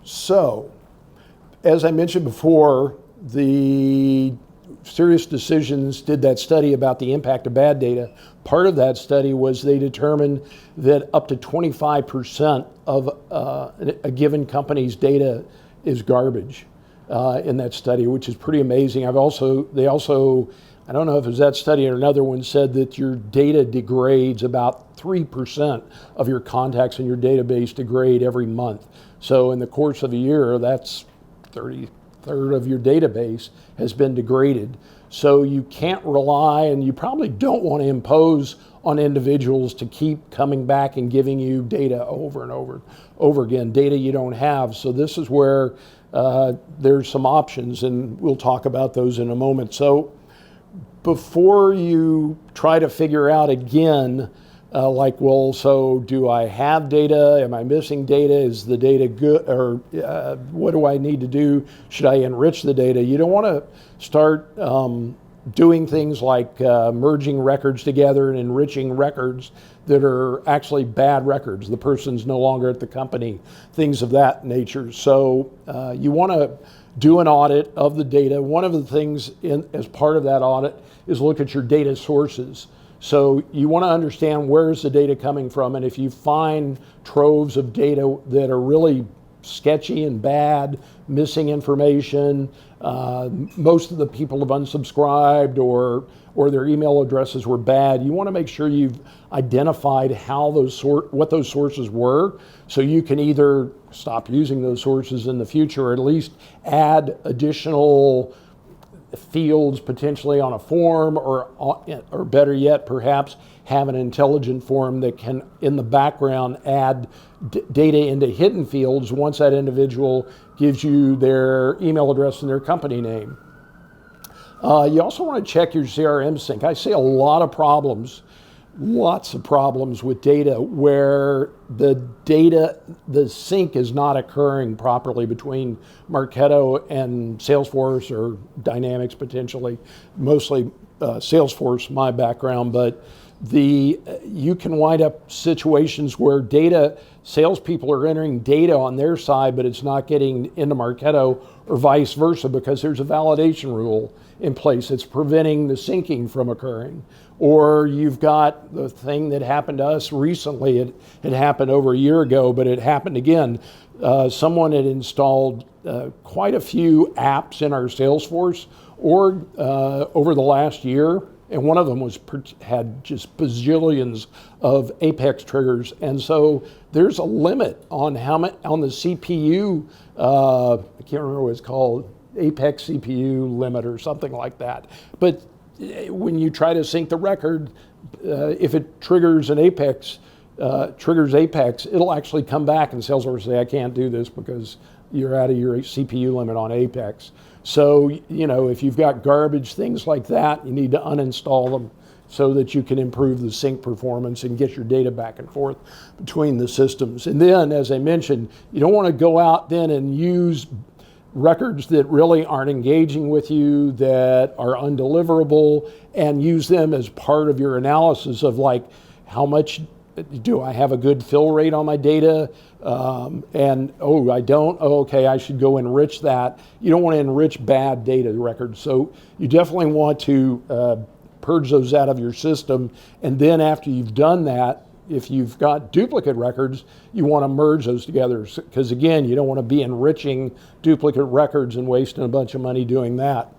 So, as I mentioned before, the Serious Decisions did that study about the impact of bad data. Part of that study was they determined that up to 25% of a given company's data is garbage in that study, which is pretty amazing. They also, I don't know if it was that study or another one, said that your data degrades about 3% of your contacts in your database degrade every month. So in the course of a year, that's 33rd of your database has been degraded. So you can't rely, and you probably don't want to impose on individuals to keep coming back and giving you data over and over again, data you don't have. So this is where there's some options, and we'll talk about those in a moment. So before you try to figure out again, so do I have data? Am I missing data? Is the data good? Or what do I need to do? Should I enrich the data? You don't want to start doing things like merging records together and enriching records that are actually bad records. The person's no longer at the company, things of that nature. So you want to do an audit of the data. One of the things as part of that audit is look at your data sources. So you want to understand where is the data coming from, and if you find troves of data that are really sketchy and bad, missing information, most of the people have unsubscribed or their email addresses were bad, you want to make sure you've identified what those sources were, so you can either stop using those sources in the future or at least add additional fields potentially on a form, or better yet, perhaps have an intelligent form that can, in the background, add data into hidden fields once that individual gives you their email address and their company name. You also want to check your CRM sync. I see lots of problems with data where the sync is not occurring properly between Marketo and Salesforce, or Dynamics potentially, mostly Salesforce, my background, but you can wind up situations where salespeople are entering data on their side, but it's not getting into Marketo, or vice versa, because there's a validation rule in place that's preventing the syncing from occurring. Or you've got the thing that happened to us recently. It had happened over a year ago, but it happened again. Someone had installed quite a few apps in our Salesforce org over the last year, and one of them had just bazillions of Apex triggers. And so there's a limit on on the CPU, I can't remember what it's called, Apex CPU limit or something like that. But when you try to sync the record, if it triggers an Apex, it'll actually come back and Salesforce will say, I can't do this because you're out of your CPU limit on Apex. So, if you've got garbage, things like that, you need to uninstall them so that you can improve the sync performance and get your data back and forth between the systems. And then, as I mentioned, you don't want to go out then and use records that really aren't engaging with you, that are undeliverable, and use them as part of your analysis of how much do I have a good fill rate on my data? I don't, okay, I should go enrich that. You don't want to enrich bad data records. So you definitely want to purge those out of your system. And then after you've done that, if you've got duplicate records, you want to merge those together, because again, you don't want to be enriching duplicate records and wasting a bunch of money doing that.